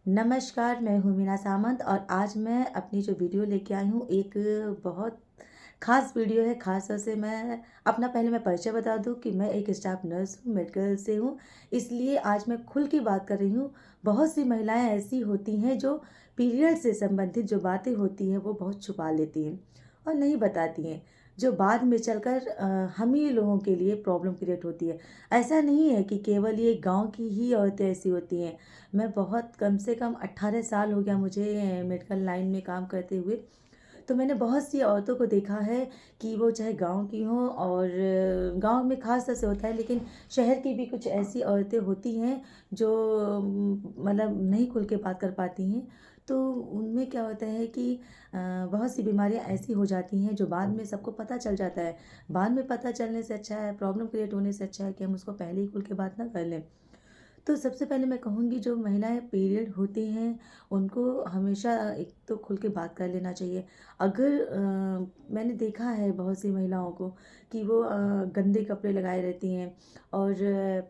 नमस्कार, मैं हूँ मीना सामंत और आज मैं अपनी जो वीडियो लेके आई हूँ एक बहुत ख़ास वीडियो है। ख़ास तौर से मैं अपना पहले मैं परिचय बता दूँ कि मैं एक स्टाफ नर्स हूँ, मेडिकल से हूँ। इसलिए आज मैं खुल के बात कर रही हूँ। बहुत सी महिलाएँ ऐसी होती हैं जो पीरियड से संबंधित जो बातें होती हैं वो बहुत छुपा लेती हैं और नहीं बताती हैं, जो बाद में चलकर हम ही लोगों के लिए प्रॉब्लम क्रिएट होती है। ऐसा नहीं है कि केवल ये गाँव की ही औरतें ऐसी होती हैं। मैं बहुत कम से कम 18 साल हो गया मुझे मेडिकल लाइन में काम करते हुए। तो मैंने बहुत सी औरतों को देखा है कि वो चाहे गाँव की हों और गाँव में ख़ास तौर से होता है, लेकिन शहर की भी कुछ ऐसी औरतें होती हैं जो मतलब नहीं खुल के बात कर पाती हैं। तो उनमें क्या होता है कि बहुत सी बीमारियाँ ऐसी हो जाती हैं जो बाद में सबको पता चल जाता है। बाद में पता चलने से अच्छा है, प्रॉब्लम क्रिएट होने से अच्छा है कि हम उसको पहले ही खुल के बात ना कर लें। तो सबसे पहले मैं कहूँगी जो महिलाएँ पीरियड होती हैं, उनको हमेशा एक तो खुल के बात कर लेना चाहिए। अगर मैंने देखा है बहुत सी महिलाओं को कि वो गंदे कपड़े लगाए रहती हैं और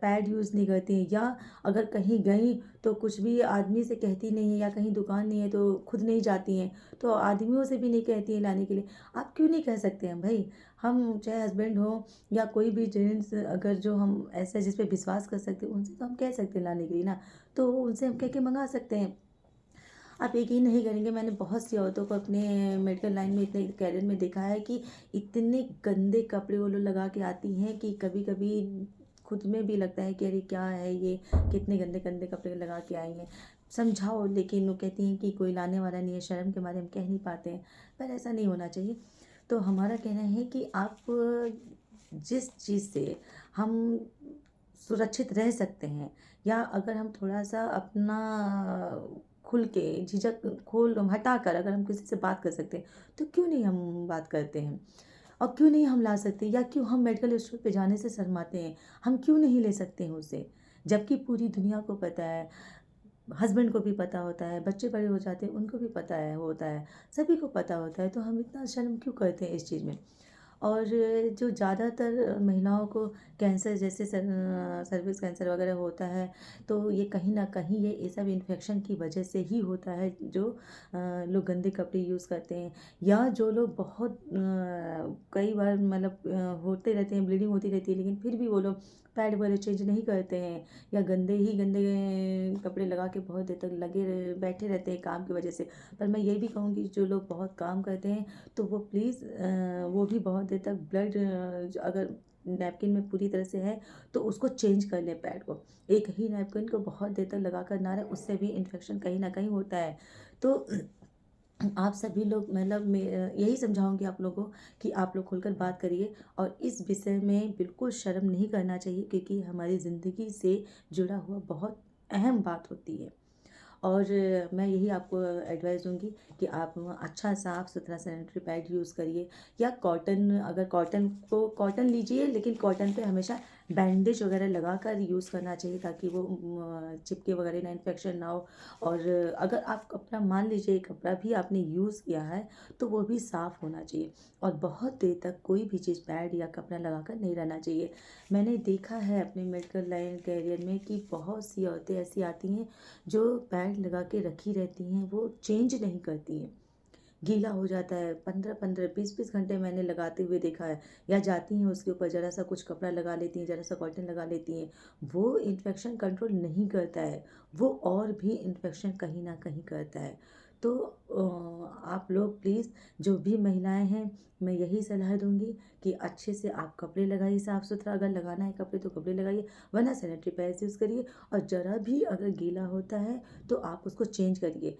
पैड यूज़ नहीं करती हैं, या अगर कहीं गईं तो कुछ भी आदमी से कहती नहीं है, या कहीं दुकान नहीं है तो खुद नहीं जाती हैं, तो आदमियों से भी नहीं कहती हैं लाने के लिए। आप क्यों नहीं कह सकते हैं भई? हम चाहे हस्बैंड हो या कोई भी जेंट्स, अगर जो हम ऐसा जिस पे विश्वास कर सकते हैं उनसे तो हम कह सकते हैं लाने के लिए ना, तो उनसे हम कह के मंगा सकते हैं। आप यकीन नहीं करेंगे, मैंने बहुत सी औरतों को अपने मेडिकल लाइन में इतने कैरियर में देखा है कि इतने गंदे कपड़े वो लोग लगा के आती हैं कि कभी कभी खुद में भी लगता है कि अरे क्या है ये, कितने गंदे गंदे कपड़े लगा के आई हैं। समझाओ, लेकिन वो कहती हैं कि कोई लाने वाला नहीं है, शर्म के मारे हम कह नहीं पाते हैं। पर ऐसा नहीं होना चाहिए। तो हमारा कहना है कि आप जिस चीज़ से हम सुरक्षित रह सकते हैं, या अगर हम थोड़ा-सा अपना खुल के झिझक खोल हटा कर अगर हम किसी से बात कर सकते हैं, तो क्यों नहीं हम बात करते हैं? और क्यों नहीं हम ला सकते, या क्यों हम मेडिकल स्टोर पे जाने से शर्माते हैं? हम क्यों नहीं ले सकते हैं उसे? जबकि पूरी दुनिया को पता है, हस्बैंड को भी पता होता है, बच्चे बड़े हो जाते हैं उनको भी पता है होता है, सभी को पता होता है, तो हम इतना शर्म क्यों करते हैं इस चीज़ में? और जो ज़्यादातर महिलाओं को कैंसर जैसे सर्विक्स कैंसर वगैरह होता है, तो ये कहीं न कहीं ये सब इन्फेक्शन की वजह से ही होता है, जो लोग गंदे कपड़े यूज़ करते हैं, या जो लोग बहुत कई बार मतलब होते रहते हैं, ब्लीडिंग होती रहती है, लेकिन फिर भी वो लोग पैड वगैरह चेंज नहीं करते हैं, या गंदे ही गंदे कपड़े लगा के बहुत देर तक बैठे रहते हैं काम की वजह से। पर मैं ये भी कहूँगी जो लोग बहुत काम करते हैं, तो वो प्लीज़ वो भी बहुत देर तक ब्लड अगर नैपकिन में पूरी तरह से है तो उसको चेंज कर लें पैड को। एक ही नैपकिन को बहुत देर तक लगा कर ना रहे, उससे भी इन्फेक्शन कहीं न कहीं होता है। तो आप सभी लोग मतलब मैं यही समझाऊँगी आप लोगों को कि आप लोग खुलकर बात करिए, और इस विषय में बिल्कुल शर्म नहीं करना चाहिए, क्योंकि हमारी ज़िंदगी से जुड़ा हुआ बहुत अहम बात होती है। और मैं यही आपको एडवाइस दूँगी कि आप अच्छा साफ-सुथरा सैनिटरी पैड यूज़ करिए, या कॉटन, अगर कॉटन लीजिए, लेकिन कॉटन पे हमेशा बैंडेज वगैरह लगाकर यूज़ करना चाहिए, ताकि वो चिपके वगैरह ना, इन्फेक्शन ना हो। और अगर आप कपड़ा, मान लीजिए कपड़ा भी आपने यूज़ किया है, तो वो भी साफ़ होना चाहिए, और बहुत देर तक कोई भी चीज़ पैड या कपड़ा लगाकर नहीं रहना चाहिए। मैंने देखा है अपने मेडिकल लाइन करियर में कि बहुत सी औरतें ऐसी आती हैं जो पैड लगा के रखी रहती हैं, वो चेंज नहीं करती हैं। गीला हो जाता है, 15-15, 20-20 घंटे मैंने लगाते हुए देखा है। या जाती हैं उसके ऊपर ज़रा-सा कुछ कपड़ा लगा लेती हैं, ज़रा-सा कॉटन लगा लेती हैं। वो इन्फेक्शन कंट्रोल नहीं करता है, वो और भी इन्फेक्शन कहीं न कहीं करता है। तो आप लोग प्लीज़, जो भी महिलाएँ हैं, मैं यही सलाह दूँगी कि अच्छे से आप कपड़े लगाइए साफ-सुथरा, अगर लगाना है कपड़े तो कपड़े लगाइए, वरना सैनिटरी पैड्स यूज़ करिए, और ज़रा भी अगर गीला होता है तो आप उसको चेंज करिए।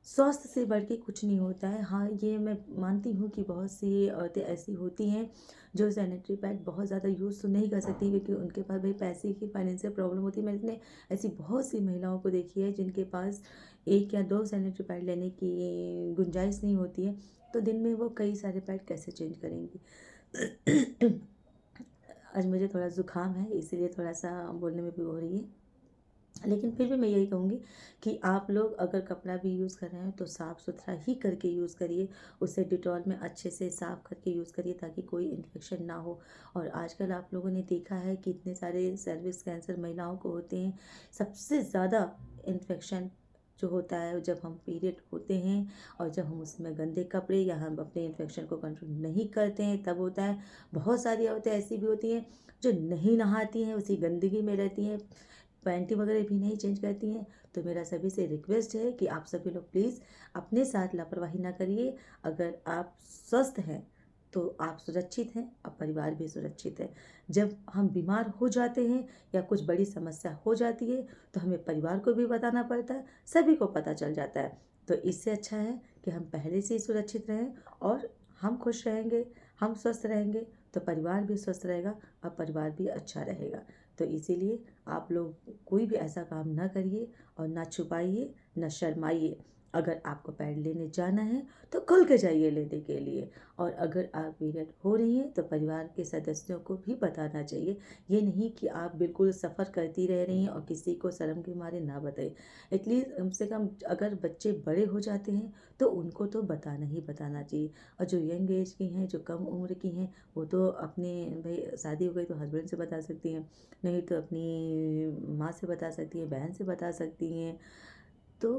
स्वास्थ्य से बढ़ के कुछ नहीं होता है। हाँ, ये मैं मानती हूँ कि बहुत सी औरतें ऐसी होती हैं जो सैनिटरी पैड बहुत ज़्यादा यूज़ तो नहीं कर सकती, क्योंकि उनके पास भाई पैसे की फाइनेंशियल प्रॉब्लम होती है। मैंने ऐसी बहुत सी महिलाओं को देखी है जिनके पास 1 या 2 सैनिटरी पैड लेने की गुंजाइश नहीं होती है, तो दिन में वो कई सारे पैड कैसे चेंज करेंगी। आज मुझे थोड़ा ज़ुकाम है, इसीलिए थोड़ा-सा बोलने में भी हो रही है। लेकिन फिर भी मैं यही कहूँगी कि आप लोग अगर कपड़ा भी यूज़ कर रहे हैं तो साफ़-सुथरा ही करके यूज़ करिए। उसे डेटॉल में अच्छे से साफ़ करके यूज़ करिए, ताकि कोई इन्फेक्शन ना हो। और आजकल आप लोगों ने देखा है कि इतने सारे सर्विक्स कैंसर महिलाओं को होते हैं। सबसे ज़्यादा इन्फेक्शन जो होता है जब हम पीरियड होते हैं और जब हम उसमें गंदे कपड़े या हम अपने इन्फेक्शन को कंट्रोल नहीं करते हैं तब होता है। बहुत सारी औरतें ऐसी भी होती हैं जो नहीं नहाती हैं, उसी गंदगी में रहती हैं, पैंटी वगैरह भी नहीं चेंज करती हैं। तो मेरा सभी से रिक्वेस्ट है कि आप सभी लोग प्लीज़ अपने साथ लापरवाही ना करिए। अगर आप स्वस्थ हैं तो आप सुरक्षित हैं और परिवार भी सुरक्षित है। जब हम बीमार हो जाते हैं या कुछ बड़ी समस्या हो जाती है तो हमें परिवार को भी बताना पड़ता है, सभी को पता चल जाता है। तो इससे अच्छा है कि हम पहले से ही सुरक्षित रहें और हम खुश रहेंगे, हम स्वस्थ रहेंगे तो परिवार भी स्वस्थ रहेगा और परिवार भी अच्छा रहेगा। तो इसीलिए आप लोग कोई भी ऐसा काम ना करिए और ना छुपाइए, ना शर्माइए। अगर आपको पैड लेने जाना है तो खुल के जाइए लेने के लिए। और अगर आप पीरियड हो रही हैं तो परिवार के सदस्यों को भी बताना चाहिए। ये नहीं कि आप बिल्कुल सफ़र करती रह रही हैं और किसी को शर्म के मारे ना बताइए। एटलीस्ट कम से कम अगर बच्चे बड़े हो जाते हैं तो उनको तो बताना ही बताना चाहिए। और जो यंग एज की हैं, जो कम उम्र की हैं, वो तो अपने भाई शादी हो गई तो हस्बैंड से बता सकती हैं, नहीं तो अपनी माँ से बता सकती हैं, बहन से बता सकती हैं। तो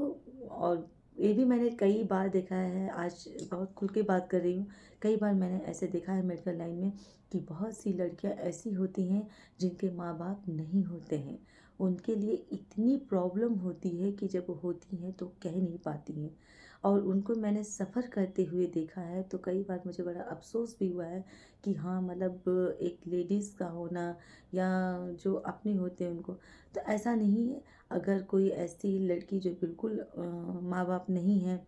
और ये भी मैंने कई बार देखा है, आज बहुत खुल के बात कर रही हूँ, कई बार मैंने ऐसे देखा है मेडिकल लाइन में कि बहुत सी लड़कियाँ ऐसी होती हैं जिनके माँ बाप नहीं होते हैं। उनके लिए इतनी प्रॉब्लम होती है कि जब वो होती हैं तो कह नहीं पाती हैं। और उनको मैंने सफ़र करते हुए देखा है तो कई बार मुझे बड़ा अफ़सोस भी हुआ है कि हाँ, मतलब एक लेडीज़ का होना या जो अपने होते हैं उनको, तो ऐसा नहीं है। अगर कोई ऐसी लड़की जो बिल्कुल माँ बाप नहीं हैं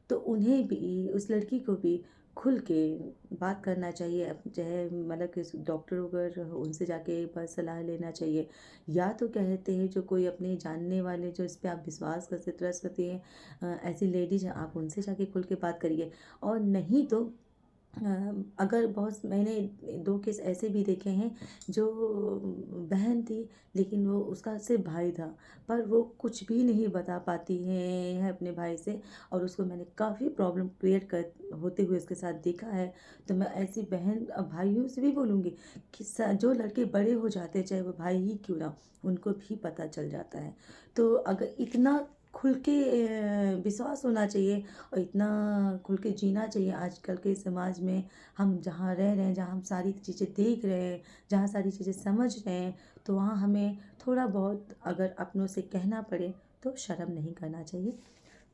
तो उन्हें भी, उस लड़की को भी खुल के बात करना चाहिए। चाहे मतलब कि डॉक्टर वगैरह हो, उनसे जाके एक बार सलाह लेना चाहिए। या तो कहते हैं जो कोई अपने जानने वाले जो इस पे आप विश्वास करते ट्रस्ट करती हैं, ऐसी लेडीज हैं, आप उनसे जाके खुल के बात करिए। और नहीं तो अगर बहुत, मैंने 2 केस ऐसे भी देखे हैं जो बहन थी लेकिन वो उसका सिर्फ़ भाई था, पर वो कुछ भी नहीं बता पाती है अपने भाई से और उसको मैंने काफ़ी प्रॉब्लम क्रिएट कर होते हुए उसके साथ देखा है। तो मैं ऐसी बहन भाइयों से भी बोलूँगी कि जो लड़के बड़े हो जाते हैं चाहे वो भाई ही क्यों ना, उनको भी पता चल जाता है। तो अगर इतना खुल के विश्वास होना चाहिए और इतना खुल के जीना चाहिए आजकल के समाज में। हम जहाँ रह रहे हैं, जहाँ हम सारी चीज़ें देख रहे हैं, जहाँ सारी चीज़ें समझ रहे हैं, तो वहाँ हमें थोड़ा बहुत अगर अपनों से कहना पड़े तो शर्म नहीं करना चाहिए।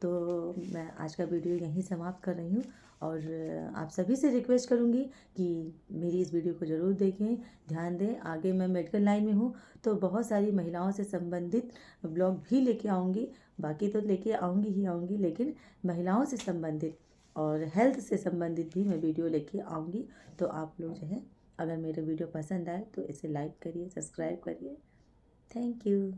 तो मैं आज का वीडियो यहीं समाप्त कर रही हूँ और आप सभी से रिक्वेस्ट करूँगी कि मेरी इस वीडियो को ज़रूर देखें, ध्यान दें। आगे मैं मेडिकल लाइन में हूँ तो बहुत सारी महिलाओं से संबंधित ब्लॉग भी लेके आऊँगी। बाकी तो लेके आऊँगी ही आऊँगी, लेकिन महिलाओं से संबंधित और हेल्थ से संबंधित भी मैं वीडियो लेके आऊँगी। तो आप लोग जो है, अगर मेरे वीडियो पसंद आए तो इसे लाइक करिए, सब्सक्राइब करिए। Thank you.